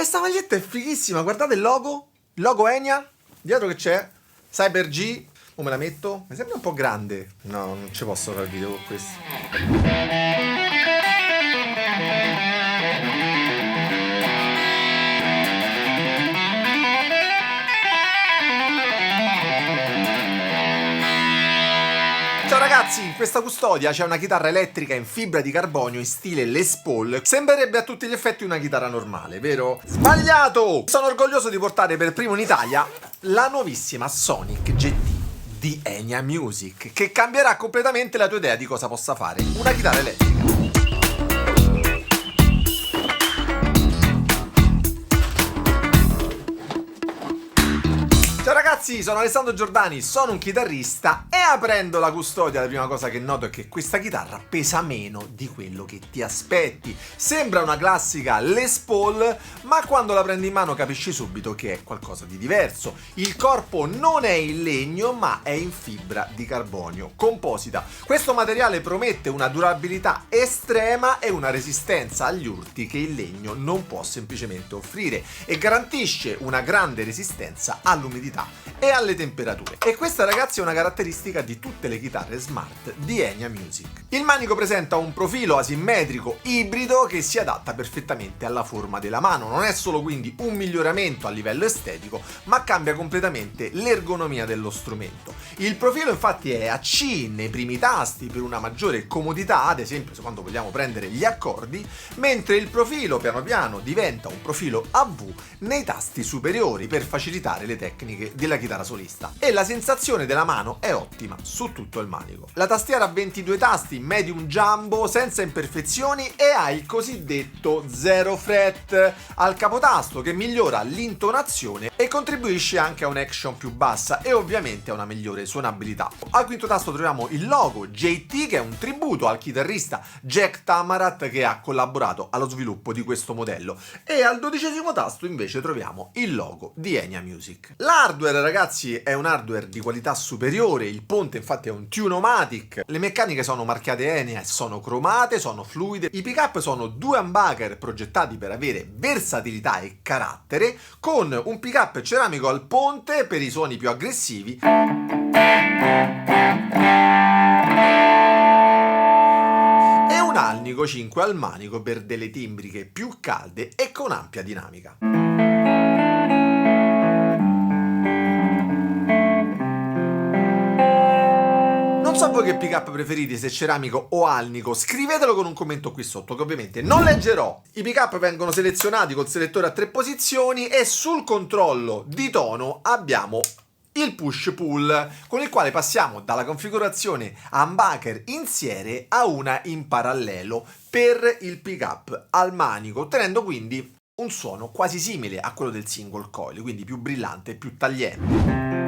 Questa maglietta è fighissima, guardate il logo Enya, dietro che c'è, Cyber G, come la metto? Mi sembra un po' grande, no, non ci posso fare il video con questo. Ciao ragazzi, in questa custodia c'è una chitarra elettrica in fibra di carbonio in stile Les Paul. Sembrerebbe a tutti gli effetti una chitarra normale, vero? Sbagliato! Sono orgoglioso di portare per primo in Italia la nuovissima Sonic GT di Enya Music, che cambierà completamente la tua idea di cosa possa fare una chitarra elettrica. Ciao ragazzi, sono Alessandro Giordani, sono un chitarrista e aprendo la custodia la prima cosa che noto è che questa chitarra pesa meno di quello che ti aspetti. Sembra una classica Les Paul, ma quando la prendi in mano capisci subito che è qualcosa di diverso. Il corpo non è in legno ma è in fibra di carbonio composita. Questo materiale promette una durabilità estrema e una resistenza agli urti che il legno non può semplicemente offrire e garantisce una grande resistenza all'umidità e alle temperature. E questa ragazzi è una caratteristica di tutte le chitarre smart di Enya Music. Il manico presenta un profilo asimmetrico ibrido che si adatta perfettamente alla forma della mano. Non è solo quindi un miglioramento a livello estetico, ma cambia completamente l'ergonomia dello strumento. Il profilo infatti è a C nei primi tasti per una maggiore comodità, ad esempio quando vogliamo prendere gli accordi, mentre il profilo piano piano diventa un profilo a V nei tasti superiori per facilitare le tecniche della chitarra solista. E la sensazione della mano è ottima su tutto il manico. La tastiera ha 22 tasti medium jumbo senza imperfezioni e ha il cosiddetto zero fret al capotasto che migliora l'intonazione e contribuisce anche a un'action più bassa e ovviamente a una migliore suonabilità. Al quinto tasto troviamo il logo JT, che è un tributo al chitarrista Jack Tamarat che ha collaborato allo sviluppo di questo modello, e al dodicesimo tasto invece troviamo il logo di Enya Music. L'hardware ragazzi è un hardware di qualità superiore, il ponte infatti è un Tune-o-matic, le meccaniche sono marchiate Enya e sono cromate, sono fluide, i pick-up sono due humbucker progettati per avere versatilità e carattere, con un pick-up ceramico al ponte per i suoni più aggressivi e un alnico 5 al manico per delle timbriche più calde e con ampia dinamica. Non so voi che pick-up preferite, se ceramico o alnico, scrivetelo con un commento qui sotto che ovviamente non leggerò. I pick-up vengono selezionati col selettore a 3 posizioni e sul controllo di tono abbiamo il push-pull, con il quale passiamo dalla configurazione humbucker in serie a una in parallelo per il pick-up al manico, ottenendo quindi un suono quasi simile a quello del single coil, quindi più brillante e più tagliente.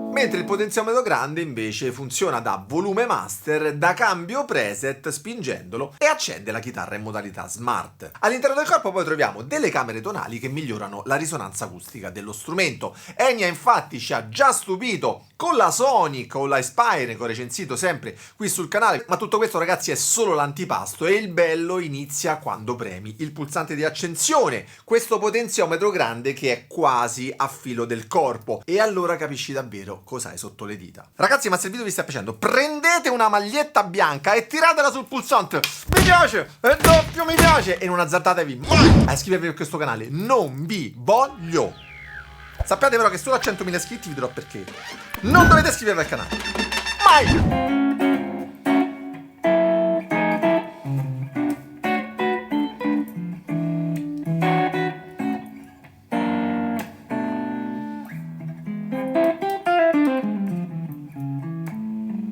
Mentre il potenziometro grande invece funziona da volume master, da cambio preset spingendolo e accende la chitarra in modalità smart. All'interno del corpo poi troviamo delle camere tonali che migliorano la risonanza acustica dello strumento. Enya infatti ci ha già stupito con la Sonic o la Spire che ho recensito sempre qui sul canale, ma tutto questo ragazzi è solo l'antipasto e il bello inizia quando premi il pulsante di accensione, questo potenziometro grande che è quasi a filo del corpo, e allora capisci davvero cosa hai sotto le dita. Ragazzi, ma se il video vi sta piacendo, prendete una maglietta bianca e tiratela sul pulsante mi piace e doppio mi piace e non azzardatevi mai a iscrivervi a questo canale, non vi voglio. Sappiate però che solo a 100.000 iscritti vi dirò perché non dovete iscrivervi al canale mai.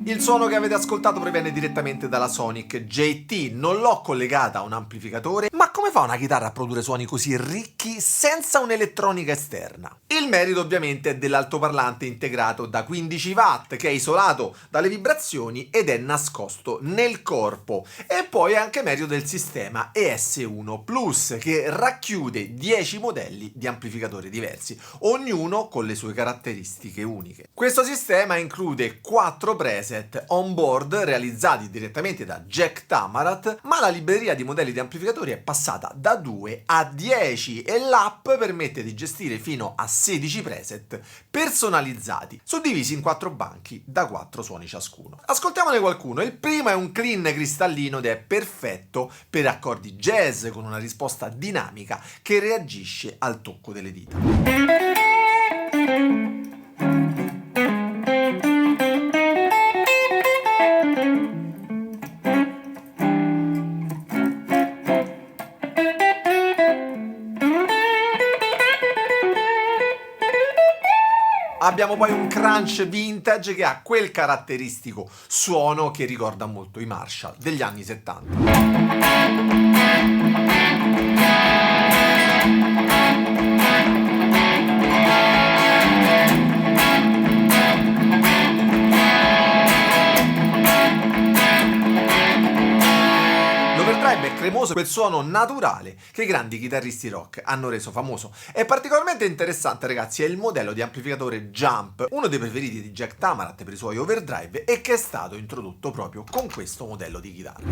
Il suono che avete ascoltato proviene direttamente dalla Sonic JT, non l'ho collegata a un amplificatore, ma come fa una chitarra a produrre suoni così ricchi senza un'elettronica esterna? Il merito ovviamente è dell'altoparlante integrato da 15 watt che è isolato dalle vibrazioni ed è nascosto nel corpo, e poi è anche merito del sistema ES1 Plus che racchiude 10 modelli di amplificatori diversi, ognuno con le sue caratteristiche uniche. Questo sistema include 4 preset preset on board realizzati direttamente da Jack Tamarat, ma la libreria di modelli di amplificatori è passata da 2 a 10 e l'app permette di gestire fino a 16 preset personalizzati, suddivisi in 4 banchi da 4 suoni ciascuno. Ascoltiamone qualcuno. Il primo è un clean cristallino ed è perfetto per accordi jazz con una risposta dinamica che reagisce al tocco delle dita. Abbiamo poi un crunch vintage che ha quel caratteristico suono che ricorda molto i Marshall degli anni 70. È cremoso, quel suono naturale che i grandi chitarristi rock hanno reso famoso. È particolarmente interessante, ragazzi, è il modello di amplificatore Jump, uno dei preferiti di Jack Tamarat per i suoi overdrive e che è stato introdotto proprio con questo modello di chitarra.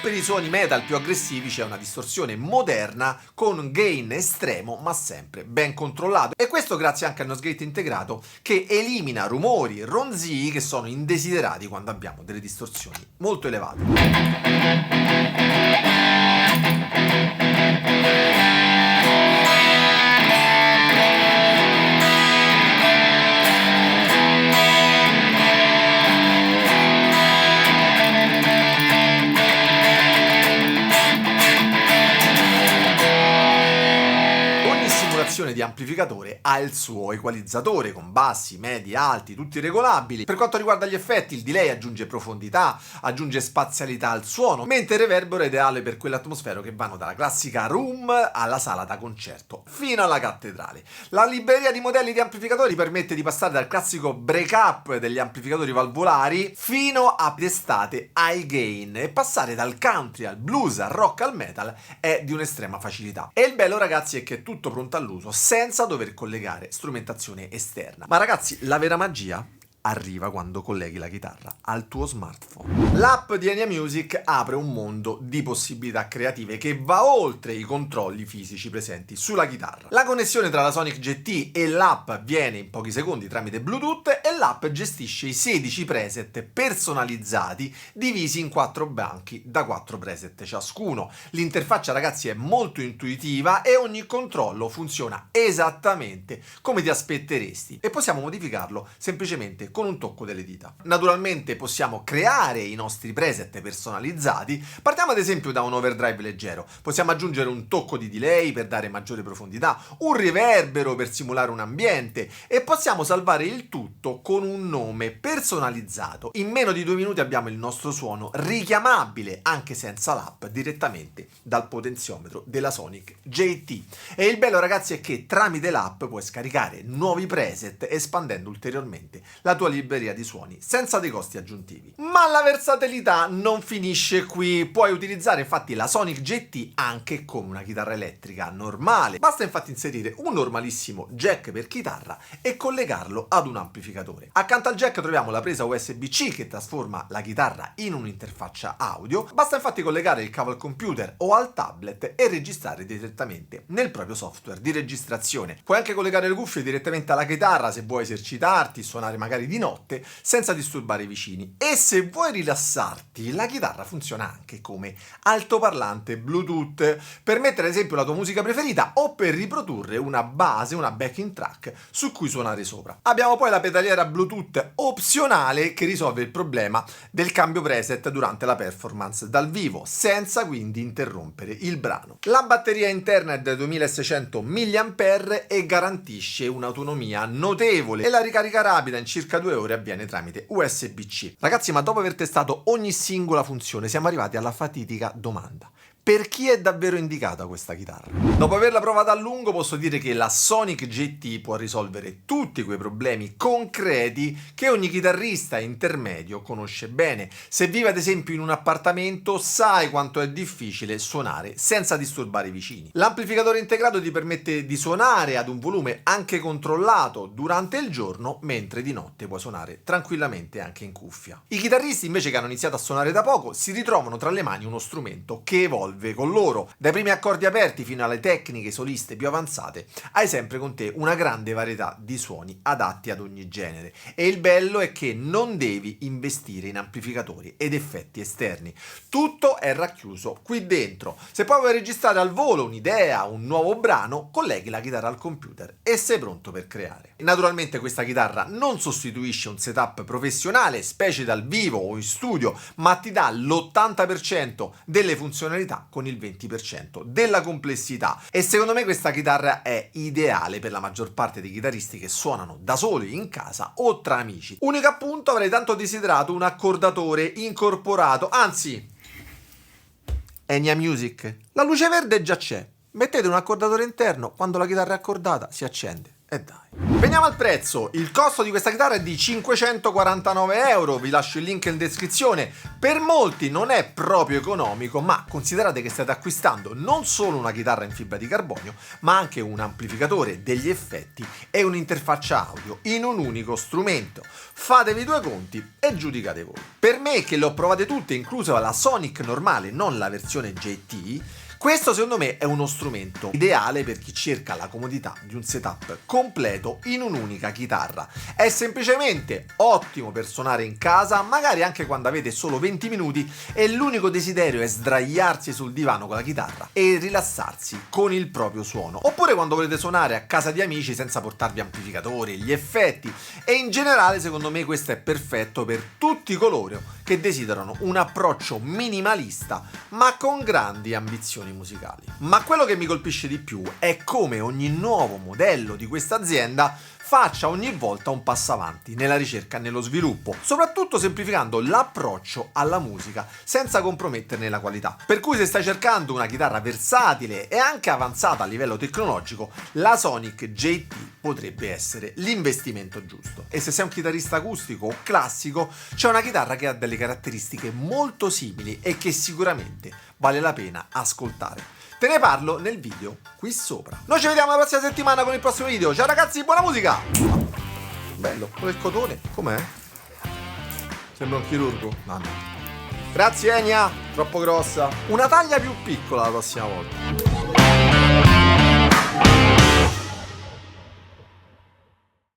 Per i suoni metal più aggressivi c'è una distorsione moderna con un gain estremo ma sempre ben controllato, e questo grazie anche al nose gate integrato che elimina rumori e ronzii che sono indesiderati quando abbiamo delle distorsioni molto elevate. Di amplificatore ha il suo equalizzatore con bassi, medi, alti, tutti regolabili. Per quanto riguarda gli effetti, il delay aggiunge profondità, aggiunge spazialità al suono, mentre il reverbero è ideale per quell'atmosfera che vanno dalla classica room alla sala da concerto fino alla cattedrale. La libreria di modelli di amplificatori permette di passare dal classico break up degli amplificatori valvolari fino a testate high gain, e passare dal country al blues al rock al metal è di un'estrema facilità. E il bello, ragazzi, è che è tutto pronto all'uso senza dover collegare strumentazione esterna. Ma ragazzi, la vera magia arriva quando colleghi la chitarra al tuo smartphone. L'app di Enya Music apre un mondo di possibilità creative che va oltre i controlli fisici presenti sulla chitarra. La connessione tra la Sonic GT e l'app avviene in pochi secondi tramite Bluetooth e l'app gestisce i 16 preset personalizzati divisi in 4 banchi da 4 preset ciascuno. L'interfaccia, ragazzi, è molto intuitiva e ogni controllo funziona esattamente come ti aspetteresti, e possiamo modificarlo semplicemente con un tocco delle dita. Naturalmente possiamo creare i nostri preset personalizzati. Partiamo ad esempio da un overdrive leggero. Possiamo aggiungere un tocco di delay per dare maggiore profondità, un riverbero per simulare un ambiente, e possiamo salvare il tutto con un nome personalizzato. In meno di 2 minuti abbiamo il nostro suono richiamabile anche senza l'app direttamente dal potenziometro della Sonic JT. E il bello, ragazzi, è che tramite l'app puoi scaricare nuovi preset espandendo ulteriormente la tua libreria di suoni senza dei costi aggiuntivi. Ma la versatilità non finisce qui. Puoi utilizzare infatti la Sonic GT anche come una chitarra elettrica normale. Basta infatti inserire un normalissimo jack per chitarra e collegarlo ad un amplificatore. Accanto al jack troviamo la presa USB-C che trasforma la chitarra in un'interfaccia audio. Basta infatti collegare il cavo al computer o al tablet e registrare direttamente nel proprio software di registrazione. Puoi anche collegare le cuffie direttamente alla chitarra se vuoi esercitarti, suonare magari di notte senza disturbare i vicini. E se vuoi rilassarti, la chitarra funziona anche come altoparlante Bluetooth per mettere ad esempio la tua musica preferita o per riprodurre una base, una backing track su cui suonare sopra. Abbiamo poi la pedaliera Bluetooth opzionale che risolve il problema del cambio preset durante la performance dal vivo, senza quindi interrompere il brano. La batteria interna è da 2600 mAh e garantisce un'autonomia notevole, e la ricarica rapida in circa 2 ore avviene tramite USB-C. Ragazzi, ma dopo aver testato ogni singola funzione siamo arrivati alla fatidica domanda: per chi è davvero indicata questa chitarra? Dopo averla provata a lungo posso dire che la Sonic GT può risolvere tutti quei problemi concreti che ogni chitarrista intermedio conosce bene. Se vive ad esempio in un appartamento sai quanto è difficile suonare senza disturbare i vicini. L'amplificatore integrato ti permette di suonare ad un volume anche controllato durante il giorno, mentre di notte puoi suonare tranquillamente anche in cuffia. I chitarristi invece che hanno iniziato a suonare da poco si ritrovano tra le mani uno strumento che evolve con loro. Dai primi accordi aperti fino alle tecniche soliste più avanzate, hai sempre con te una grande varietà di suoni adatti ad ogni genere. E il bello è che non devi investire in amplificatori ed effetti esterni. Tutto è racchiuso qui dentro. Se poi vuoi registrare al volo un'idea, un nuovo brano, colleghi la chitarra al computer e sei pronto per creare. Naturalmente questa chitarra non sostituisce un setup professionale, specie dal vivo o in studio, ma ti dà l'80% delle funzionalità con il 20% della complessità. E secondo me questa chitarra è ideale per la maggior parte dei chitarristi che suonano da soli in casa o tra amici. Unico appunto, avrei tanto desiderato un accordatore incorporato, anzi Enya Music, la luce verde già c'è, mettete un accordatore interno, quando la chitarra è accordata si accende. E dai. Veniamo al prezzo. Il costo di questa chitarra è di 549 euro, vi lascio il link in descrizione. Per molti non è proprio economico, ma considerate che state acquistando non solo una chitarra in fibra di carbonio, ma anche un amplificatore, degli effetti e un'interfaccia audio in un unico strumento. Fatevi due conti e giudicate voi. Per me, che le ho provate tutte, inclusa la Sonic normale, non la versione JT, questo secondo me è uno strumento ideale per chi cerca la comodità di un setup completo in un'unica chitarra. È semplicemente ottimo per suonare in casa, magari anche quando avete solo 20 minuti e l'unico desiderio è sdraiarsi sul divano con la chitarra e rilassarsi con il proprio suono. Oppure quando volete suonare a casa di amici senza portarvi amplificatori, gli effetti. E in generale secondo me questo è perfetto per tutti coloro che desiderano un approccio minimalista ma con grandi ambizioni musicali. Ma quello che mi colpisce di più è come ogni nuovo modello di questa azienda faccia ogni volta un passo avanti nella ricerca e nello sviluppo, soprattutto semplificando l'approccio alla musica senza comprometterne la qualità. Per cui se stai cercando una chitarra versatile e anche avanzata a livello tecnologico, la Sonic JT potrebbe essere l'investimento giusto. E se sei un chitarrista acustico o classico, c'è una chitarra che ha delle caratteristiche molto simili e che sicuramente vale la pena ascoltare. Te ne parlo nel video qui sopra. Noi ci vediamo la prossima settimana con il prossimo video. Ciao ragazzi, buona musica! Bello, quello del cotone, com'è? Sembra un chirurgo. No, no. Grazie Enya, troppo grossa. Una taglia più piccola la prossima volta.